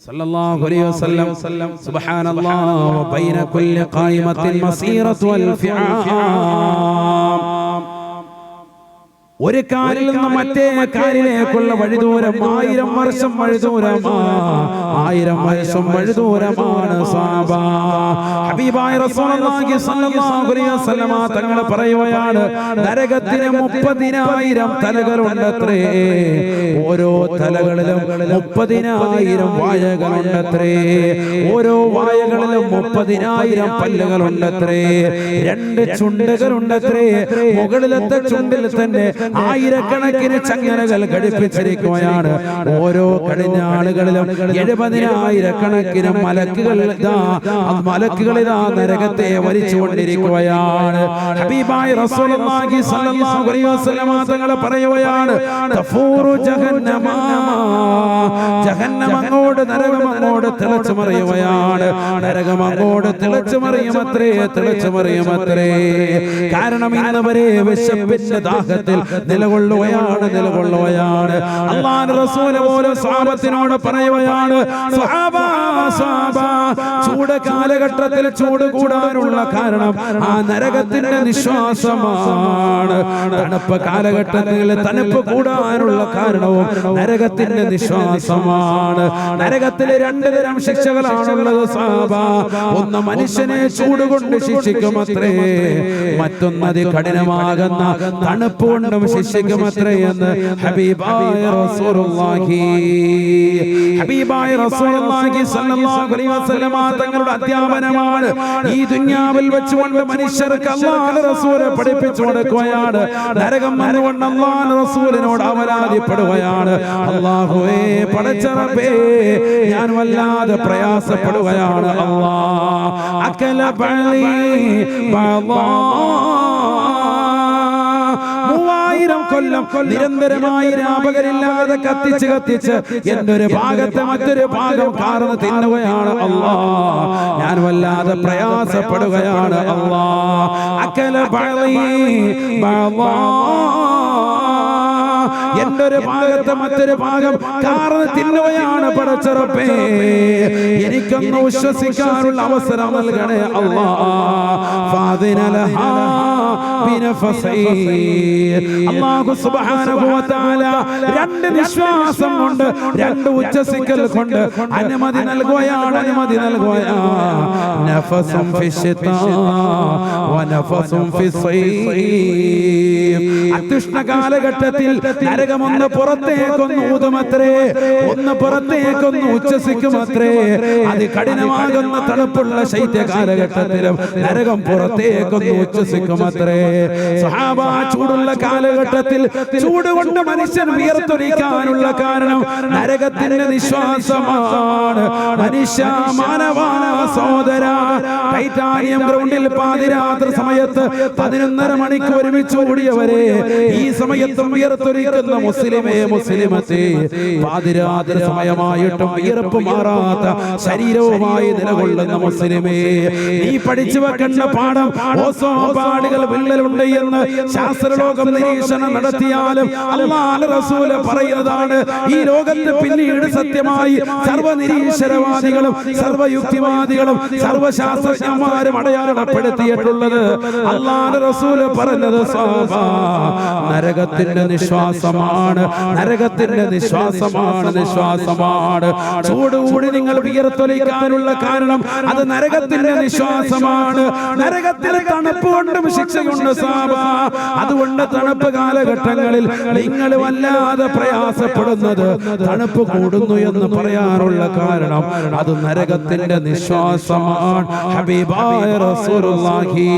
സല്ലല്ലാഹു അലൈഹി വസല്ലം സുബ്ഹാനല്ലാഹ് വബൈന കുല്ലി ഖായിമത്തിൻ മസീറത്തു അൽഫിആം. ഒരു കാലിൽ നിന്ന് മറ്റേ കാലിലേക്കുള്ള വഴിദൂരം 1000 വർഷം വഴിദൂരമാണ്, 1000 വർഷം വഴിദൂരമാണ് സഹാബ. ഹബീബായ റസൂലുള്ളാഹി സ്വല്ലല്ലാഹു അലൈഹി വസല്ലമ തങ്ങൾ പറയുകയാണ്, നരകത്തിന് 30,000 തലകളുണ്ടത്രേ, ഓരോ തലകളിലും 30,000 വായകളുണ്ടത്രേ, ഓരോ വായകളിലും 30,000 പല്ലുകളുണ്ടത്രേ, 2 ചുണ്ടുകളുണ്ടത്രേ, മുകളിലത്തെ ചുണ്ടിൽ തന്നെ 1000കണക്കിന് ചങ്ങലകൾ ഘടിപ്പിച്ചിരിക്കുകയാണ്. ഓരോ കടിഞ്ഞാളുകളിലും 70,000കണക്കിന് മലക്കുകൾ ഇതാ നരകത്തെ വലിച്ചുകൊണ്ടിരിക്കുകയാണ്. ഹബീബായ റസൂലുള്ളാഹി സ്വല്ലല്ലാഹു അലൈഹി വസല്ലം തങ്ങൾ പറയുകയാണ്, തഫൂറു ജഹന്നമ, ജഹന്നം അങ്ങോട്ട് നരകം അങ്ങോട്ട് തിളച്ചു മറിയുകയാണ്, നരകം അങ്ങോട്ട് തിളച്ചു മറിയുമത്രേ, തിളച്ചു മറിയുമത്രേ. കാരണം ഇന്നവരെ വിശപ്പിന്റെ ദാഹത്തിൽ നിലകൊള്ളുകയാണ്. അല്ലാഹുവിന്റെ റസൂൽ പോലും സ്വഹാബത്തിനോട് പറയുകയാണ്, സ്വഹാബാ ചൂട് കാലഘട്ടത്തിൽ ചൂട് കൂടാനുള്ള കാരണം ആ നരകത്തിന്റെ നിശ്വാസമാണ്. തണുപ്പ് കാലഘട്ടത്തിൽ തണുപ്പ് കൂടാനുള്ള കാരണവും നരകത്തിന്റെ നിശ്വാസമാണ്. നരകത്തിലെ 2 തരം ശിക്ഷകളാണുള്ളത് സ്വഹാബ. ഒന്ന് മനുഷ്യനെ ചൂട് കൊണ്ട് ശിക്ഷിക്കുമത്രേ, മറ്റൊന്നത് കഠിനമാകുന്ന തണുപ്പ് കൊണ്ടും ശിക്ഷിക്കുമത്രേ എന്ന് ഹബീബായ റസൂലുള്ളാഹി സ്വല്ലല്ലാഹു അലൈഹി വസല്ലം തങ്ങളുടെ അധ്യാപനമാണ്. ഈ ദുനിയാവിൽ വെച്ചുകൊണ്ട് മനുഷ്യർക്ക് അല്ലാഹുവിന്റെ റസൂൽ പഠിപ്പിച്ചു കൊടുക്കുകയാണ്. നരകം വന്നുകൊണ്ട് അല്ലാഹുവിന്റെ റസൂലിനോട് അവലാദിപ്പെടുകയാണ്, അല്ലാഹുവേ പടച്ച റബ്ബേ ഞാൻ വല്ലാതെ പ്രയാസപ്പെടുകയാണ്. അല്ലാഹ് അകല ബളി ബളാ 3000 കൊല്ലം നിരന്തരമായി രാപകലില്ലാതെ കത്തിച്ച് എന്റെ ഒരു ഭാഗത്തെ മറ്റൊരു ഭാഗം കാർന്ന് തിന്നുകയാണ്. അല്ലാഹ് ഞാൻ വല്ലാതെ പ്രയാസപ്പെടുകയാണ്. അല്ലാഹ് അകല ബളി ബളാ, എന്റെ ഒരു ഭാഗത്തെ മറ്റൊരു ഭാഗം കാർന്ന് തിന്നുകയാണ്. പടച്ച റബ്ബേ എനിക്കൊന്ന് വിശ്വസിക്കാനുള്ള അവസരം നൽകണേ. അല്ലാഹ് അല്ലാഹു സുബ്ഹാനഹു വ തആല 2 നിശ്വാസം കൊണ്ട് 2 ഉച്ചസിക്കൽ കൊണ്ട് അനുമതി നൽകുകയാണ്. നഫസും ഫിശ്ശിതാ വ നഫസും ഫിസ്സൈഫ്. അത്യുഷ്ണ കാലഘട്ടത്തിൽ നരകമൊന്ന് പുറത്തേക്കൊന്ന് ഊതുമത്രേ, ഒന്ന് പുറത്തേക്കൊന്ന് ഉച്ചസിക്കുമത്രേ. അത് കഠിനമാകുന്ന തണുപ്പുള്ള ശൈത്യ കാലഘട്ടത്തിലും നരകം പുറത്തേക്കൊന്ന് ഉച്ചസിക്കുമത്രേ. സഹാബ ചൂടുള്ള കാലഘട്ടത്തിൽ ചൂട് കൊണ്ട് മനുഷ്യൻ വിയർത്തൊലിക്കാനുള്ള കാരണം നരകത്തിന്റെ നിശ്വാസമാണ്. മനുഷ്യ മാനവ സഹോദര, ടൈറ്റാനിയം ഗ്രൗണ്ടിൽ പാതിരാത്രി സമയത്ത് 11:30 മണിക്ക് ഒരുമിച്ച് ഓടിയവരെ ഈ സമയത്തും വിയർത്തൊലിക്കുന്ന മുസ്ലിമത്തെ, പാതിരാത്രി സമയമായിട്ടും വിയർപ്പ് മാറാത്ത ശരീരവുമായി നിലകൊള്ളുന്ന മുസ്ലിമേ, നീ പഠിച്ചു വെക്കേണ്ട പാഠം ഓസോൺ പാളികൾ വിള്ളലുണ്ട് എന്ന് ശാസ്ത്രലോകം നിരീക്ഷണം നടത്തിയാലും അല്ലാഹുവിന്റെ റസൂൽ പറയുന്നതാണ് ഈ ലോകത്ത് പിന്നീട് സത്യമായി സർവ്വനിരീശ്വരവാദികളും സർവ്വയുക്തിവാദികളും സർവ്വശാസ്ത്രജ്ഞന്മാരും അടയാളപ്പെടുത്തിയിട്ടുള്ളത് അല്ലാഹുവിന്റെ റസൂൽ പറഞ്ഞത് നരകത്തിന്റെ നിശ്വാസമാണ്, നരകത്തിന്റെ നിശ്വാസമാണ്. ചൂടുകൂടി നിങ്ങൾ വിയർത്തൊലിക്കാനുള്ള കാരണം അത് നരകത്തിന്റെ നിശ്വാസമാണ്. നരകത്തിലെ തണുപ്പ് കൊണ്ടും ശിക്ഷയുണ്ട് സാബ. അതുകൊണ്ട് തണുപ്പ് കാലഘട്ടങ്ങളിൽ നിങ്ങൾ വല്ലാതെ പ്രയാസപ്പെടുന്നത് തണുപ്പ് കൂടുന്നു എന്ന് പറയാറുള്ള കാരണം അത് നരകത്തിന്റെ നിശ്വാസമാണ്. ഹബീബായ റസൂലുള്ളാഹി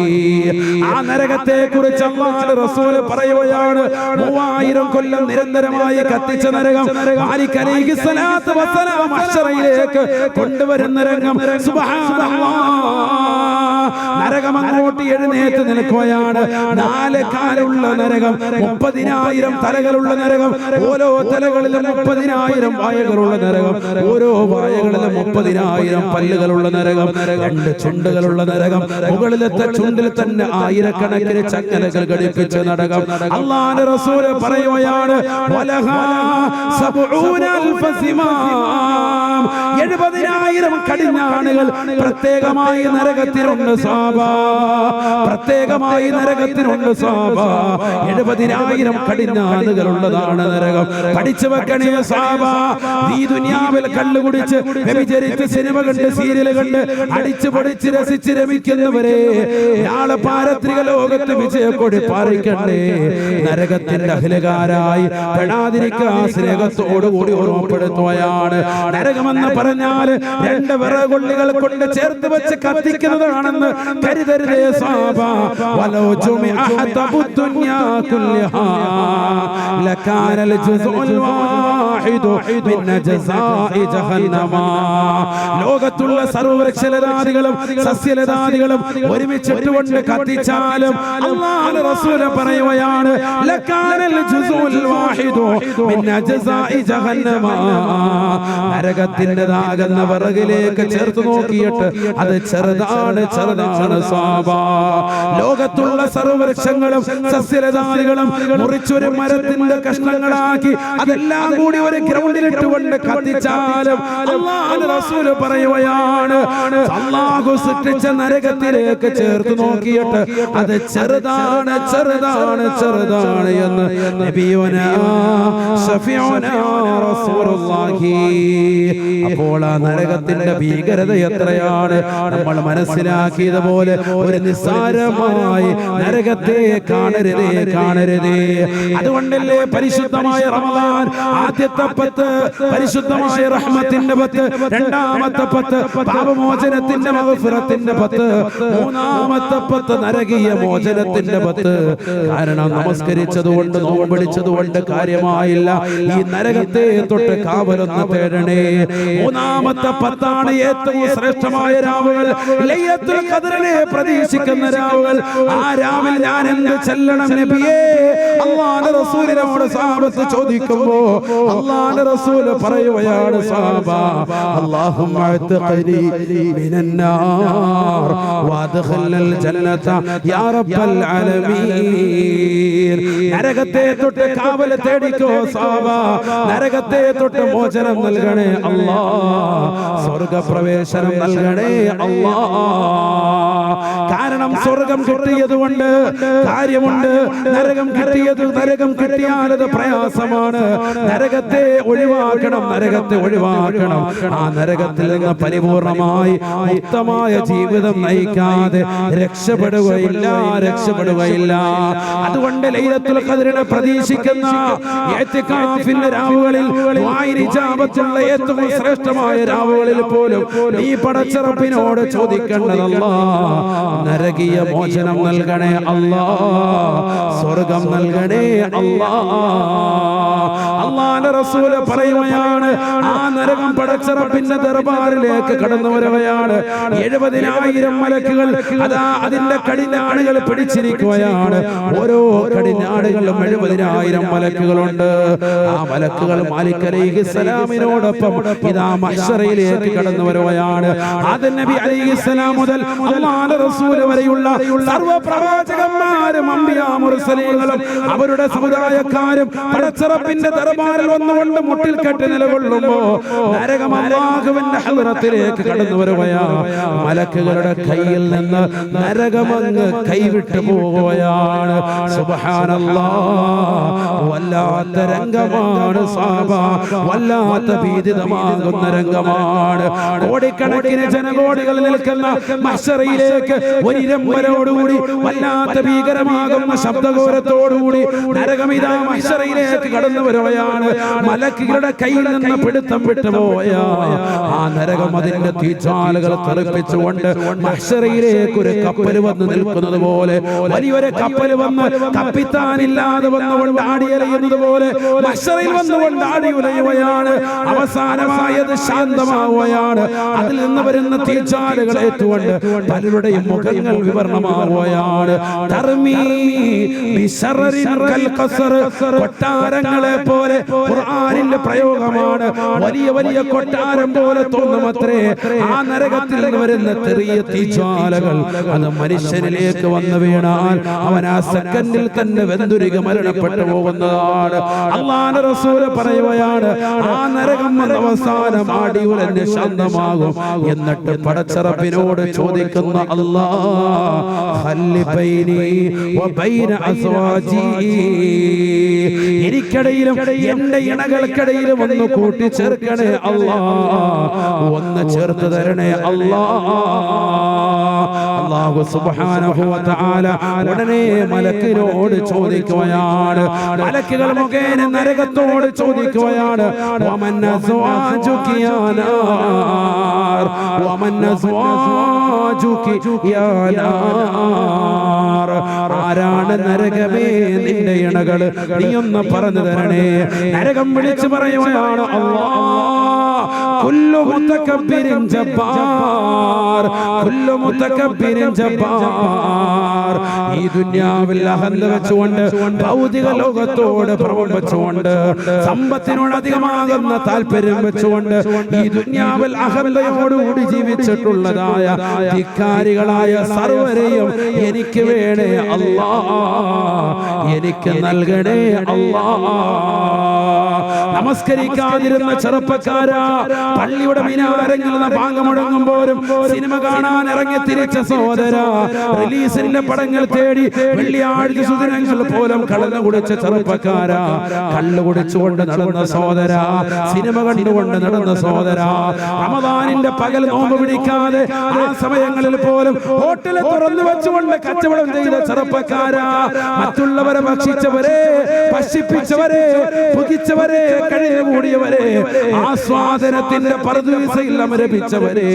ആ നരകത്തെ കുറിച്ച് അല്ലാഹുവിന്റെ റസൂൽ പറയുകയാണ് 3000 കൊല്ലം നിരന്തരമായി കത്തിച്ച നരകം മാലിക് അലൈഹിസ്സലാത്തു വസ്സലാം മഹ്ശറയിലേക്ക് കൊണ്ടുവരുന്ന രംഗം സുബ്ഹാനല്ലാഹ്. നരകം അങ്ങോട്ട് എഴുന്നേറ്റ് നിൽക്കുകയാണ്. 4 കാലുള്ള നരകം, 30,000 തലകളുള്ള നരകം, ഓരോ തലകളിലും 30,000 വായകളുള്ള നരകം, ഓരോ വായകളിലും 30,000 പല്ലുകളുള്ള നരകം, 2 ചുണ്ടുകളുള്ള നരകം, മുകളിലത്തെ ചുണ്ടിൽ തന്നെ ആയിരക്കണക്കിന് ചങ്ങലകൾ ഘടിപ്പിച്ച നരകം. അല്ലാഹുവിന്റെ റസൂൽ പറയുകയാണ് 70,000 കടിഞ്ഞാണുകൾ പ്രത്യേകമായി നരകത്തിനുണ്ട് സാബ, പ്രത്യേകമായി നരകത്തിനുണ്ട് സാബ. 70,000 കടിഞ്ഞാണുകൾ ഉള്ളതാണ് നരകം. പഠിച്ചു വെക്കണേ സാബ. ഈ ദുനിയാവിൽ കള്ളുകുടിച്ച് വ്യഭിചരിച്ച് സിനിമ കണ്ട് സീരിയൽ കണ്ട് അടിച്ചു പൊടിച്ച് രസിച്ച് രമിക്കുന്നവരെ നാളെ പാരത്രിക ലോകത്ത് വിജയക്കൊടി പാറിക്കണ്ടേ. നരകത്തിന്റെ അഖിലകാരായി പെടാതിരിക്കാൻ സ്നേഹത്തോടുകൂടി ഓർമ്മപ്പെടുത്തുകയാണ്. നരകമെന്ന് പറഞ്ഞാൽ 2 വിറകൊള്ളികൾ കൊണ്ട് ചേർത്ത് വെച്ച് കത്തിക്കുന്നതാണെന്ന് കരുതരുതേ സാബ. വലോ ജുമിഅഹത ദുനിയാ കുല്ലഹാ ലകാനൽ ജുസ്ഉൽ വാഹിദു മിൻ ജസാഇ ജഹന്നമ. ലോകത്തുള്ള സർവവൃക്ഷലതാദികളും സസ്യലതാദികളും ഒരുമിച്ചിട്ടുകൊണ്ട് കത്തിച്ചാലും അല്ലാഹുവിന്റെ റസൂൽ പറയുകയാണ് ലകാനൽ ജുസ്ഉൽ വാഹിദു മിൻ ജസാഇ ജഹന്നമ. നരകത്തിൻ്റെതാകുന്ന വിറകിലേക്ക് ചേർത്ത് നോക്കിയിട്ട് അത് ചെറുതാണ് സാബ. ലോകത്തുള്ള സർവവൃക്ഷങ്ങളും സസ്യലതാദികളും മുറിച്ചൊരു മരത്തിന്റെ കഷ്ണങ്ങളാക്കി അതെല്ലാം കൂടി ഒരു ഗ്രൗണ്ടിലിട്ടുകൊണ്ട് കത്തിച്ചാലും അല്ലാഹുവിന്റെ റസൂൽ പറയുകയാണ് അല്ലാഹു സൃഷ്ടിച്ച നരകത്തിലേക്ക് ചേർത്ത് നോക്കിയിട്ട് അത് ചെറുതാണ് എന്ന് നബിയുനാ ശഫീഉനാ റസൂലുള്ളാഹി. അപ്പോൾ ആ നരകത്തിന്റെ ഭീകരത എത്രയാണ് നമ്മൾ മനസ്സിലാക്കിയതുപോലെ ഒരു നിസ്സാരമായി നരകത്തെ കാണരുതേ. അതുകൊണ്ടല്ലേ പരിശുദ്ധമായ റമദാൻ ആദ്യത്തെ 10 പരിശുദ്ധമായ റഹ്മത്തിന്റെ 10, രണ്ടാമത്തെ 10 പാപമോചനത്തിന്റെ മഗ്ഫിറത്തിന്റെ 10, മൂന്നാമത്തെ 10 നരകീയ മോചനത്തിന്റെ 10. കാരണം നമസ്കരിച്ചതുകൊണ്ട് നോമ്പടിച്ചതുകൊണ്ട് കാര്യമായില്ല. ഈ നരകത്തെ തൊട്ട് കാവലൊന്ന് തേടണേ. മൂന്നാമത്തെ 10 ഏറ്റവും ശ്രേഷ്ഠമായ രാവുകൾ, ലൈലത്തുൽ ഖദ്റിനെ പ്രതീക്ഷിക്കുന്ന രാവുകൾ. ആ രാവിൽ ഞാൻ എന്ത് ചെല്ലണം നബിയേ? അല്ലാഹുവിന്റെ റസൂലിനോട് സഹാബത്ത് ചോദിക്കുമ്പോ അല്ലാഹുവിന്റെ റസൂൽ പറയുകയാണ് സഹാബ അല്ലാഹുമ്മ അത്ഖനി മിനന്നാർ വഅദ്ഖിൽനൽ ജന്നത യാ റബ്ബൽ ആലമീൻ. നരകത്തെ തൊട്ട് കാവൽ തേടിക്കോ സഹാബ. നരകത്തെ തൊട്ട് മോചനം നൽകണേ അല്ലാഹ്. സ്വർഗ്ഗപ്രവേശനം നൽകണേ അല്ലാഹ്. കാരണം സ്വർഗം കിട്ടിയതുകൊണ്ട് കാര്യമുണ്ട്, നരകം കിട്ടിയാൽ അത് പ്രയാസമാണ്. നരകത്തെ ഒഴിവാക്കണം. ആ നരകത്തിൽ നിന്ന് പരിപൂർണമായി മുക്തമായ ജീവിതം നയിക്കാതെ രക്ഷപ്പെടുകയില്ല. അതുകൊണ്ട് ലൈലത്തുൽ ഖദ്റിനെ പ്രതീക്ഷിക്കുന്ന ഇഅ്തികാഫിന്റെ രാവുകളിൽ ഇജാബത്തുള്ള ഏറ്റവും ശ്രേഷ്ഠമായ രാവുകളിൽ പോലും നീ പടച്ച റബ്ബിനോട് ചോദിക്കേണ്ടതല്ലാ നരകീയ മോചനം നൽകണേ അല്ലാ, സ്വർഗം നൽകണേ അല്ലാ. അല്ലാഹുവിന്റെ റസൂൽ പറയുകയാണ് ആ നരകം പടച്ച റബ്ബിന്റെ ദർബാറിലേക്ക് കടന്നു വരികയാണ്. 70,000 മലക്കുകൾ അതാ അതിന്റെ കടിഞ്ഞാണുകൾ പിടിച്ചിരിക്കുകയാണ്. ഓരോ കടിഞ്ഞാണ് ആളുകളും 70,000 മലക്കുകളുണ്ട്. ആ മലക്കുകൾ മാലിക് അലൈഹിസ്സലാമിനോടൊപ്പം ഇതാ മഹ്ശറയിലേക്ക് കടന്നു വരുകയാണ്. ആദം നബി അലൈഹിസ്സലാം മുതൽ അല്ലാഹുവിന്റെ റസൂൽ വരെയുള്ള സർവ്വ പ്രവാചകന്മാരും അംബിയാ മുർസലീങ്ങളും അവരുടെ സമുദായക്കാരും പടച്ചറപ്പിന്റെ ദർബാറിൽ വന്നുകൊണ്ട് മുട്ടിൽ കെട്ടി നിലകൊള്ളുമ്പോൾ നരകം അല്ലാഹുവിന്റെ ഹദ്റത്തിലേക്ക് കടന്നു വരുകയാണ്. മലക്കുകളുടെ കയ്യിൽ നിന്ന് നരകമങ്ങ് കൈവിട്ടു പോവുകയാണ്. സുബ്ഹാനല്ലാഹ്, വല്ലാത്ത രംഗമാണ് സഹാബ, വല്ലാത്ത ഭീതിതമാകുന്ന രംഗമാണ്. കോടിക്കണക്കിന് ജനകോടികൾ നിൽക്കുന്ന മഹ്ശറയിലേക്ക് ഒരു ഇരമ്പലോടുകൂടി വല്ലാത്ത ഭീകരമാകുന്ന ശബ്ദഘോരത്തോടുകൂടി നരകമിതാ മഹ്ശറയിലേക്ക് കടന്നു വരുകയാണ്. മലക്കുകളുടെ കയ്യിൽ നിന്ന് പിടുത്തം വിട്ടുപോയ ആ നരകം അതിന്റെ തീജ്വാലകൾ തെറിപ്പിച്ചുകൊണ്ട് മഹ്ശറയിലേക്ക് ഒരു കപ്പൽ വന്ന് നിൽക്കുന്നത് പോലെ, വലിയൊരു കപ്പൽ വന്ന് കപ്പിത്താനില്ലാതെ വന്നുകൊണ്ട് ആടിയലയുന്നത് പോലെ മഹ്ശറയിൽ വന്നുകൊണ്ട് ആടി ഉലയുകയാണ്. അവസാനമായത് ശാന്തമാവുകയാണ്. അതിൽ നിന്ന് വരുന്ന തീജ്വാലകൾ ഏറ്റുകൊണ്ട് പലരുടെയും മുഖങ്ങൾ വിവരണമാവുകയാണ്. കൊട്ടാരങ്ങളെ പോലെ ഖുർആനിന്റെ പ്രയോഗമാണ്. വലിയ വലിയ കൊട്ടാരം പോലെ തോന്നുമത്രേ ആ നരകത്തിൽ നിന്ന് വരുന്ന ചെറിയ തീജ്വാലകൾ. അത് മനുഷ്യനിലേക്ക് വന്നു വീണാൽ അവൻ ആ സെക്കൻഡിൽ തന്നെ വെന്തുരുകി മരണപ്പെട്ടു പോകുന്നതാണ്. അല്ലാഹുവിന്റെ റസൂൽ പറയുകയാണ്, ആ നരകം അവസാനം ആടി ഉലഞ്ഞ് ശാന്തമാകും. എന്നിട്ട് പടച്ചറപ്പിനോട് ചോദിക്കുന്ന അല്ലാഹ്, ഖല്ലി ബൈനി വബൈന അസ്വാജി, എനിക്കിടയിലും എന്റെ ഇണകൾക്കിടയിലും ഒന്ന് കൂട്ടിച്ചേർക്കണേ അല്ലാഹ്, ഒന്ന് ചേർത്ത് തരണേ അല്ലാഹ്. അല്ലാഹു സുബ്ഹാനഹു വ തആല ഉടനെ മലക്കിനോട് ചോദിക്കുകയാണ്. മലക്കുകൾ മുഖേന നരകത്തോട് ചോദിക്കുകയാണ്, വമൻ അസ്വാജുകി യാ നാർ, വമൻ അസ്വാജുകി യാ നാർ, ആരാണ് നരകമേ നിന്റെ ഇണകള്, നീ ഒന്ന് പറഞ്ഞു തരണേ. നരകം വിളിച്ചു പറയുകയാണ്, കുല്ലു മുതകബ്ബിരിൻ ജബ്ബാർ, കുല്ലു മുതകബ്ബിരിൻ ജബ്ബാർ. ഈ ദുനിയാവിൽ അഹന്ത വെച്ചുകൊണ്ട്, ഭൗതിക ലോകത്തോട് ഭ്രമം വെച്ചുകൊണ്ട്, സമ്പത്തിനോട് അധികമാകുന്ന താല്പര്യം വെച്ചുകൊണ്ട് ഈ ദുനിയാവിൽ അഹന്തയോടുകൂടി ജീവിച്ചിട്ടുള്ളതായ ധിക്കാരികളായ സർവരെയും എനിക്ക് വേണേ അല്ലാഹ്, എനിക്ക് നൽകണേ അല്ലാഹ്. നമസ്കരിക്കാതിരുന്ന ചെറുപ്പക്കാരാ, പള്ളിയുടെ മിനാരങ്ങളിൽ നിന്ന് ബാങ്ക് മുഴങ്ങുമ്പോഴും സിനിമ കാണാൻ ഇറങ്ങി തിരിച്ച സഹോദര, റിലീസിന്റെ പടങ്ങൾ തേടി വെള്ളിയാഴ്ച സുദിനങ്ങൾ പോലും കള്ളു കുടിച്ച ചെറുപ്പക്കാരാ, കള്ളു കുടിച്ചുകൊണ്ട് നടന്ന സഹോദര, സിനിമ കണ്ടുകൊണ്ട് നടന്ന സഹോദര, റമദാനിന്റെ പകൽ നോമ്പ് പിടിക്കാതെ ആ സമയങ്ങളിൽ പോലും ഹോട്ടല് തുറന്നു വെച്ചുകൊണ്ട് കച്ചവടം ചെയ്ത ചെറുപ്പക്കാരാ, മറ്റുള്ളവരെ ഭക്ഷിച്ചവരെ, പശിപ്പിച്ചവരെ, പുകിച്ചവരെ, കഴിഞ്ഞുകൂടിയവരെ, ആസ്വാദനത്തിന്റെ പറുദീസയിൽ അമരപിച്ചവരെ,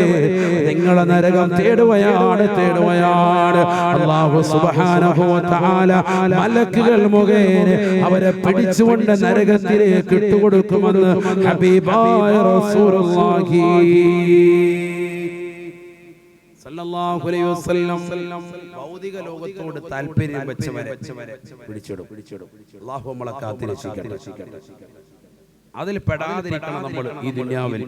നിങ്ങളെ നരകം തേടുകയാണ്, തേടുകയാണ്. അല്ലാഹു സുബ്ഹാനഹു വ തആല മലക്കുകൾ മുഖേന അവരെ പിടിച്ചുകൊണ്ട് നരകത്തിലേക്ക് ഇട്ടുകൊടുക്കുമെന്ന് ഹബീബായ റസൂലുള്ളാഹി സല്ലല്ലാഹു അലൈഹി വസല്ലം ഭൗതിക ലോകത്തോട് താല്പര്യം വെച്ചവരെ പിടിച്ചിടും. അല്ലാഹു നമ്മളെ കാത്തിരക്ഷിക്കട്ടെ. അതിൽ പെടാതിരിക്കണം നമ്മൾ ഈ ദുനിയാവിൽ.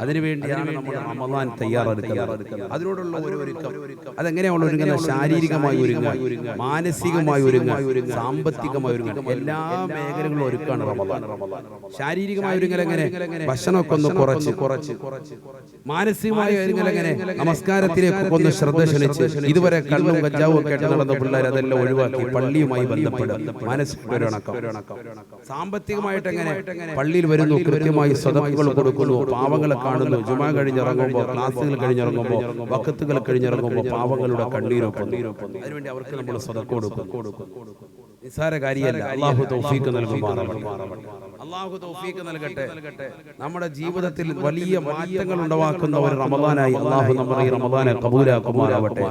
അതിനുവേണ്ടിയാണ് നമ്മൾ റമദാൻ തയ്യാറെടുക്കുന്നത്. അതിനോടുള്ള ഒരു ഒരുക്കം, അതെങ്ങനെയാണ് ഒരുങ്ങുന്നത്? ശാരീരികമായി ഒരുങ്ങുക, മാനസികമായി ഒരുങ്ങുക, സാമ്പത്തികമായി ഒരുങ്ങുക, എല്ലാ മേഖലകളും ഒരുക്കാണ് റമദാൻ. ശാരീരികമായി ഒരുങ്ങൽ എങ്ങനെ? ഭക്ഷണമൊക്കെ ഒന്ന് കുറച്ച്, മാനസികമായി ഒരുങ്ങൽ എങ്ങനെ? നമസ്കാരത്തിലേക്ക് ഒന്ന് ശ്രദ്ധ ക്ഷണിച്ച്, ഇതുവരെ കള്ളും കഞ്ചാവും ഒക്കെ ആയിട്ട് നടന്ന പിള്ളേർ അതെല്ലാം ഒഴിവാക്കി പള്ളിയുമായി ബന്ധപ്പെടുക, മാനസിക ഒരിണക്കം. സാമ്പത്തികമായിട്ട് എങ്ങനെ? പള്ളിയിൽ വരുന്നു, കൃത്യമായി സദഖകൾ കൊടുക്കുന്നു, പാവങ്ങളെ കാണുന്നു, ജുമാ കഴിഞ്ഞിറങ്ങുമ്പോൾ, ക്ലാസ്സുകൾ കഴിഞ്ഞിറങ്ങുമ്പോൾ, വഖത്തുകൾ കഴിഞ്ഞിറങ്ങുമ്പോൾ പാവങ്ങളുടെ കണ്ണീരൊപ്പം. അതിനുവേണ്ടി അവർക്ക് നമ്മൾ സദഖ കൊടുക്കും. നിസ്സാര കാര്യമല്ല. അല്ലാഹു തൗഫീഖ് നൽകുമാറാവട്ടെ. അല്ലാഹു തൗഫീഖ് നൽകട്ടെ. നമ്മുടെ ജീവിതത്തിൽ വലിയ മാറ്റങ്ങൾ ഉണ്ടാക്കുന്ന ഒരു റമദാനായി അല്ലാഹു നമ്മുടെ ഈ റമദാനെ ഖബൂലാക്കുമാറാവട്ടെ.